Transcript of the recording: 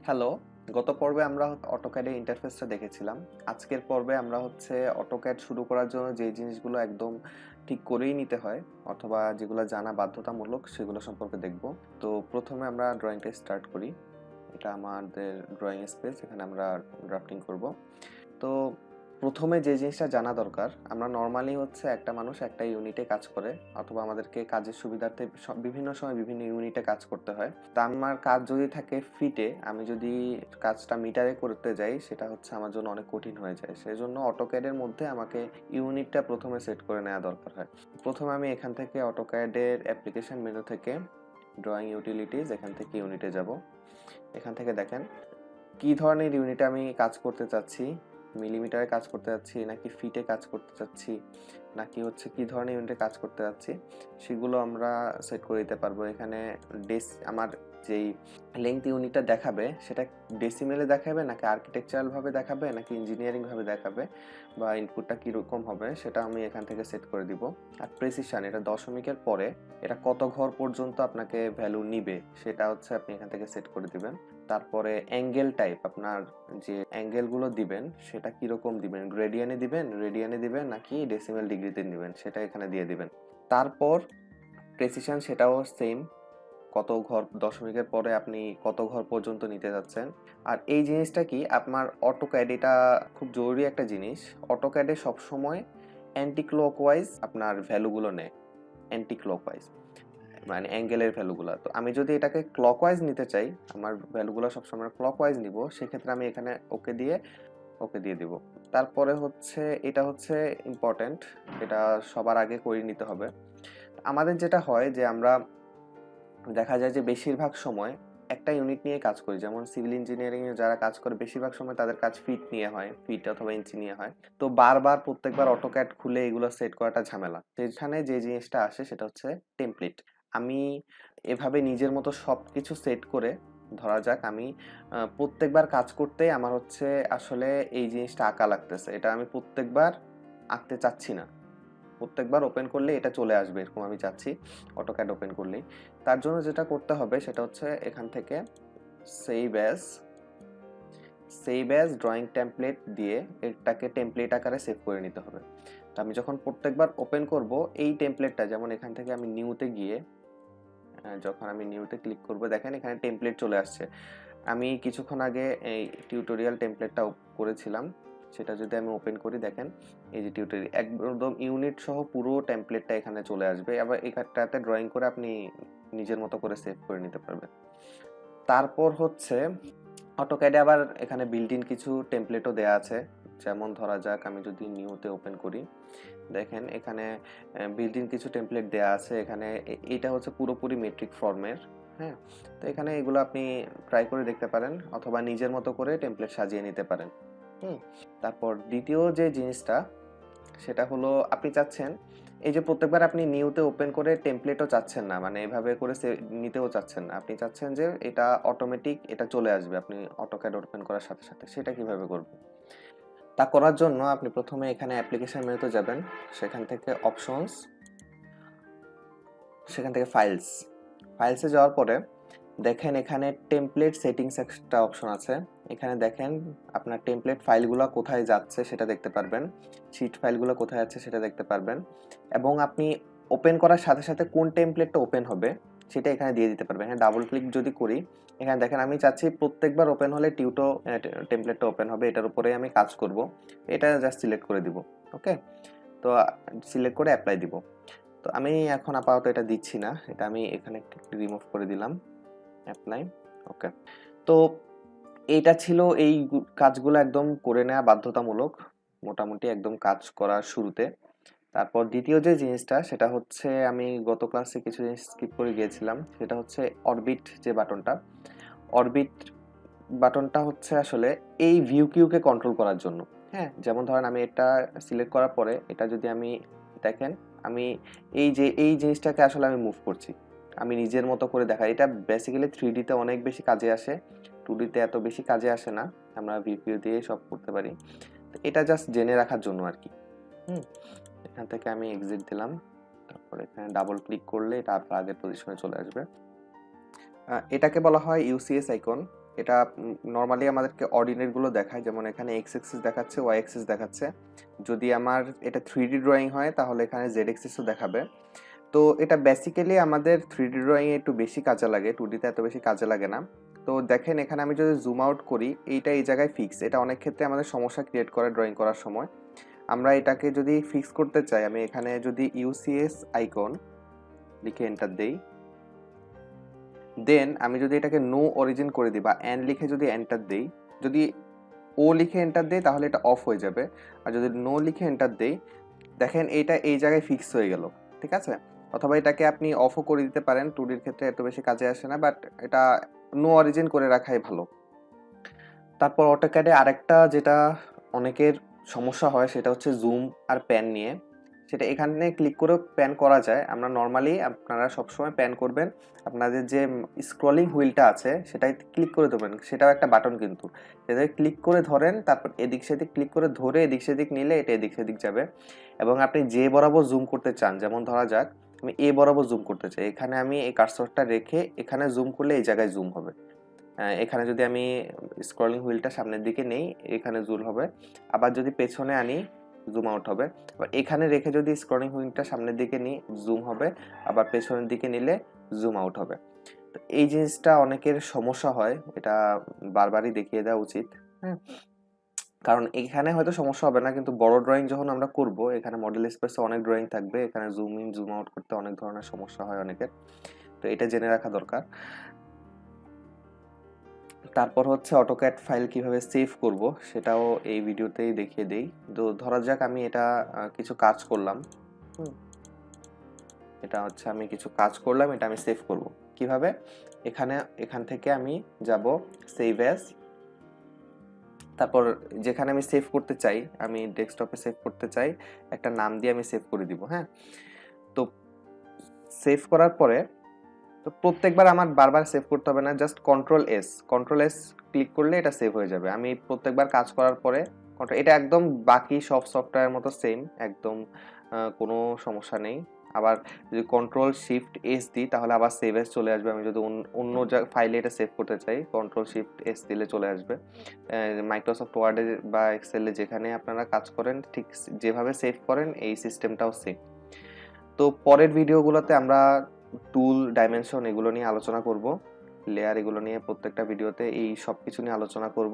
Hello, গত পর্বে আমরা অটোক্যাডের ইন্টারফেসটা দেখেছিলাম। আজকের পর্বে আমরা অটোক্যাড শুরু করার জন্য যে জিনিসগুলো একদম ঠিক করেই নিতে হয় অথবা যেগুলো জানা বাধ্যতামূলক সেগুলো সম্পর্কে দেখব। তো প্রথমে আমরা ড্রয়িংটা স্টার্ট করি। এটা আমাদের ড্রয়িং স্পেস, এখানে আমরা ড্রাফটিং করব। তো প্রথমে যে জিনিসটা জানা দরকার, আমরা নর্মালি একটা মানুষ একটা ইউনিটে কাজ করে অথবা আমাদেরকে কাজের সুবিধার্থে বিভিন্ন সময় বিভিন্ন ইউনিটে কাজ করতে হয়। তা আমার কাজ যদি থাকে ফিটে, আমি যদি কাজটা মিটারে করতে যাই সেটা আমার জন্য অনেক কঠিন হয়ে যায়। সেজন্য অটোক্যাডের মধ্যে আমাকে ইউনিটটা প্রথমে সেট করে নেওয়া দরকার হয়। প্রথমে আমি এখান থেকে অটোক্যাডের অ্যাপ্লিকেশন মেনু থেকে ড্রয়িং ইউটিলিটিস, এখান থেকে ইউনিটে যাব। এখান থেকে দেখেন কি ধরনের ইউনিটে আমি কাজ করতে চাচ্ছি, মিলিমিটারে কাজ করতে চাচ্ছি নাকি ফিটে কাজ করতে চাচ্ছি নাকি কি ধরনের ইউনিটে কাজ করতে যাচ্ছি সেগুলো আমরা সেট করে দিতে পারবো। এখানে আমার যেই লেংথ ইউনিটটা দেখাবে সেটা ডেসিমেলে দেখাবে নাকি আর্কিটেকচারাল ভাবে দেখাবে নাকি ইঞ্জিনিয়ারিং ভাবে দেখাবে বা ইনপুটটা কিরকম হবে সেটা আমি এখান থেকে সেট করে দিব। আর প্রেসিশন, এটা দশমিকের পরে এটা কত ঘর পর্যন্ত আপনাকে ভ্যালু নিবে সেটা আপনি এখান থেকে সেট করে দিবেন। তারপরে অ্যাঙ্গেল টাইপ, আপনার যে অ্যাঙ্গেলগুলো দিবেন সেটা কিরকম দিবেন, রেডিয়ানে দিবেন নাকি ডেসিমেল ডিগ্রিতে দিবেন সেটা এখানে দিয়ে দিবেন। তারপর প্রেসিশন, সেটাও সেম, কত ঘর দশমিকের পরে আপনি কত ঘর পর্যন্ত নিতে যাচ্ছেন। আর এই জিনিসটা কি, আপনার অটোক্যাড, এটা খুব জরুরি একটা জিনিস। অটোক্যাডে সবসময় অ্যান্টি ক্লকওয়াইজ আপনার ভ্যালুগুলো নেয়, অ্যান্টি ক্লকওয়াইজ মানে অ্যাঙ্গেলের ভ্যালুগুলো। তো আমি যদি এটাকে ক্লকওয়াইজ নিতে চাই, আমার ভ্যালুগুলো সবসময় ক্লকওয়াইজ নিব, সেক্ষেত্রে আমি এখানে ওকে দিয়ে দিব। তারপরে এটা ইম্পর্টেন্ট, এটা সবার আগে করে নিতে হবে। আমাদের যেটা হয় যে আমরা দেখা যায় যে বেশিরভাগ সময় একটা ইউনিট নিয়ে কাজ করি, যেমন সিভিল ইঞ্জিনিয়ারিং এ যারা কাজ করে বেশিরভাগ সময় তাদের কাজ ফিট নিয়ে হয়, ফিট অথবা ইঞ্চি নিয়ে হয়। তো প্রত্যেকবার অটোক্যাড খুলে এগুলো সেট করাটা ঝামেলা। সেখানে যে জিনিসটা আসে সেটা হচ্ছে টেমপ্লেট। আমি এভাবে নিজের মতো সবকিছু সেট করে, ধরা যাক আমি প্রত্যেকবার কাজ করতে আমার আসলে এই জিনিসটা আঁকা লাগতেছে, এটা আমি প্রত্যেকবার আঁকতে চাচ্ছি না, প্রত্যেকবার ওপেন করলে এটা চলে আসবে এরকম আমি চাচ্ছি অটোক্যাড ওপেন করলেই। তার জন্য যেটা করতে হবে সেটা এখান থেকে সেভ অ্যাজ ড্রয়িং টেমপ্লেট দিয়ে এটাকে টেমপ্লেট আকারে সেভ করে নিতে হবে। তো আমি যখন প্রত্যেকবার ওপেন করব এই টেমপ্লেটটা, যেমন এখান থেকে আমি নিউতে গিয়ে যখন আমি নিউতে ক্লিক করব, দেখেন এখানে টেমপ্লেট চলে আসছে। আমি কিছুক্ষণ আগে এই টিউটোরিয়াল টেমপ্লেটটা করেছিলাম, সেটা যদি আমি ওপেন করি, দেখেন এই যে টিউটোরিয়াল একদম ইউনিট সহ পুরো টেমপ্লেটটা এখানে চলে আসবে। আবার এখানটাতে ড্রয়িং করে আপনি নিজের মতো করে সেভ করে নিতে পারবেন। তারপর অটোক্যাডে আবার এখানে বিল্ট ইন কিছু টেমপ্লেটও দেয়া আছে। যেমন ধরা যাক আমি যদি নিউতে ওপেন করি, দেখেন এখানে বিল্ট ইন কিছু টেমপ্লেট দেয়া আছে। এখানে এটা পুরোপুরি মেট্রিক ফর্মের। হ্যাঁ, তো এখানে এগুলো আপনি ট্রাই করে দেখতে পারেন অথবা নিজের মতো করে টেমপ্লেট সাজিয়ে নিতে পারেন। তারপর দ্বিতীয় যে জিনিসটা সেটা হলো, আপনি চাচ্ছেন এই যে প্রত্যেকবার আপনি নিউতে ওপেন করে টেমপ্লেটও চাচ্ছেন না, মানে এভাবে করে নিতেও চাচ্ছেন না, আপনি চাচ্ছেন যে এটা অটোমেটিক এটা চলে আসবে আপনি অটোক্যাড ওপেন করার সাথে সাথে। সেটা কিভাবে করবেন? তা করার জন্য আপনি প্রথমে এখানে অ্যাপ্লিকেশন মেনুতে যাবেন, সেখান থেকে অপশনস, সেখান থেকে ফাইলসে যাওয়ার পরে দেখেন এখানে টেমপ্লেট সেটিংস একটা অপশন আছে। এখানে দেখেন আপনার টেমপ্লেট ফাইলগুলো কোথায় যাচ্ছে সেটা দেখতে পারবেন, শিট ফাইলগুলো কোথায় যাচ্ছে সেটা দেখতে পারবেন, এবং আপনি ওপেন করার সাথে সাথে কোন টেমপ্লেটটা ওপেন হবে সেটা এখানে দিয়ে দিতে পারবেন। হ্যাঁ, ডাবল ক্লিক যদি করি, এখানে দেখেন আমি চাচ্ছি প্রত্যেকবার ওপেন হলে টেমপ্লেটটা ওপেন হবে, এটার উপরেই আমি কাজ করব। এটা জাস্ট সিলেক্ট করে দিব। ওকে, তো সিলেক্ট করে অ্যাপ্লাই দিব। তো আমি এখন আপাতত এটা দিচ্ছি না, এটা আমি এখানে রিমুভ করে দিলাম, অ্যাপ্লাই। ওকে, তো এইটা ছিল এই কাজগুলো একদম করে নেওয়া বাধ্যতামূলক, মোটামুটি একদম কাজ করার শুরুতে। তারপর দ্বিতীয় যে জিনিসটা সেটা আমি গত ক্লাসে কিছু জিনিস স্কিপ করে গিয়েছিলাম, সেটা অরবিট যে বাটনটা। অরবিট বাটনটা আসলে এই ভিউ কিউকে কন্ট্রোল করার জন্য। হ্যাঁ, যেমন ধরেন আমি এটা সিলেক্ট করার পরে এটা যদি আমি দেখেন, আমি এই জিনিসটাকে আসলে আমি মুভ করছি, আমি নিজের মতো করে দেখাই। এটা বেসিক্যালি 3D তে অনেক বেশি কাজে আসে, 2D তে এত বেশি কাজে আসে না, আমরা ভিপিও দিয়ে সব করতে পারি। তো এটা জাস্ট জেনে রাখার জন্য আর কি। এখান থেকে আমি এক্সিট দিলাম, তারপর এখানে ডাবল ক্লিক করলে এটা আপনার আগের পজিশনে চলে আসবে। এটাকে বলা হয় ইউসিএস আইকন। এটা নর্মালি আমাদেরকে অর্ডিনেট গুলো দেখায়, যেমন এখানে এক্স অ্যাক্সিস দেখাচ্ছে, ওয়াই অ্যাক্সিস দেখাচ্ছে। যদি আমার এটা 3D ড্রয়িং হয় তাহলে এখানে জেড অ্যাক্সিসও দেখাবে। তো এটা বেসিক্যালি আমাদের 3D ড্রয়িং এ একটু বেশি কাজে লাগে, 2D তে এত বেশি কাজে লাগে না। তো দেখেন এখানে আমি যদি জুম আউট করি, এইটা এই জায়গায় ফিক্স। এটা অনেক ক্ষেত্রে আমাদের সমস্যা ক্রিয়েট করে ড্রয়িং করার সময়। আমরা এটাকে যদি ফিক্স করতে চাই, আমি এখানে যদি ইউসিএস আইকন লিখে এন্টার দেই, দেন আমি যদি এটাকে নো অরিজিন করে দিই বা এন লিখে যদি এন্টার দেই, যদি ও লিখে এন্টার দেই তাহলে এটা অফ হয়ে যাবে, আর যদি নো লিখে এন্টার দেই দেখেন এইটা এই জায়গায় ফিক্স হয়ে গেল, ঠিক আছে। অথবা এটাকে আপনি অফও করে দিতে পারেন, 2D এর ক্ষেত্রে এত বেশি কাজে আসে না, বাট এটা নো অরিজিন করে রাখাই ভালো। তারপর অটোক্যাডে আরেকটা যেটা অনেকের সমস্যা হয় সেটা হচ্ছে জুম আর প্যান নিয়ে। সেটা এখানে ক্লিক করে প্যান করা যায়। আমরা নর্মালি আপনারা সবসময় প্যান করবেন, আপনাদের যে স্ক্রলিং হুইলটা আছে সেটাই ক্লিক করে দেবেন, সেটাও একটা বাটন কিন্তু, সেটাকে ক্লিক করে ধরেন, তারপর এদিক সেদিক ক্লিক করে ধরে এদিক সেদিক নিলে এটা এদিক সেদিক যাবে। এবং আপনি যে বরাবর জুম করতে চান, যেমন ধরা যাক আমি এ বরাবর জুম করতে চাই, এখানে আমি এই কার্সরটা রেখে এখানে জুম করলে এই জায়গায় জুম হবে। এখানে যদি আমি স্ক্রলিং হুইলটা সামনের দিকে নেই এখানে জুম হবে, আবার যদি পেছনে আনি জুম আউট হবে। আবার এখানে রেখে যদি স্ক্রলিং হুইলটা সামনের দিকে নিই জুম হবে, আবার পেছনের দিকে নিলে জুম আউট হবে। তো এই জিনিসটা অনেকের সমস্যা হয়, এটা বারবারই দেখিয়ে দেওয়া উচিত। হ্যাঁ, কারণ এখানে হয়তো সমস্যা হবে না, কিন্তু বড় ড্রয়িং যখন আমরা করব এখানে মডেল স্পেসে অনেক ড্রয়িং থাকবে, এখানে জুম ইন জুম আউট করতে অনেক ধরনের সমস্যা হয় অনেকের, তো এটা জেনে রাখা দরকার। তারপর হচ্ছে অটোক্যাড ফাইল কিভাবে সেভ করব সেটাও এই ভিডিওতেই দেখিয়ে দেই। তো ধরা যাক আমি এটা কিছু কাজ করলাম, এটা হচ্ছে আমি কিছু কাজ করলাম, এটা আমি সেভ করব কিভাবে। এখান থেকে আমি যাব সেভ অ্যাজ, তারপর যেখানে আমি সেভ করতে চাই, আমি ডেস্কটপে সেভ করতে চাই, একটা নাম দিয়ে আমি সেভ করে দিব। হ্যাঁ, তো সেভ করার পরে তো প্রত্যেকবার আমার বারবার সেভ করতে হবে না, জাস্ট কন্ট্রোল এস ক্লিক করলে এটা সেভ হয়ে যাবে। আমি প্রত্যেকবার কাজ করার পরে এটা একদম বাকি সব সফটওয়্যারের মতো সেম, একদম কোনো সমস্যা নেই। আবার যদি কন্ট্রোল শিফট এস দিই তাহলে আবার সেভ এস চলে আসবে। আমি যদি অন্য ফাইলে এটা সেভ করতে চাই কন্ট্রোল শিফট এস দিলে চলে আসবে। মাইক্রোসফট ওয়ার্ডে বা এক্সেলে যেখানে আপনারা কাজ করেন ঠিক যেভাবে সেভ করেন এই সিস্টেমটাও সেম। তো পরের ভিডিওগুলোতে আমরা টুল, ডাইমেনশন এগুলো নিয়ে আলোচনা করব, লেয়ার এগুলো নিয়ে প্রত্যেকটা ভিডিওতে এই সব কিছু নিয়ে আলোচনা করব।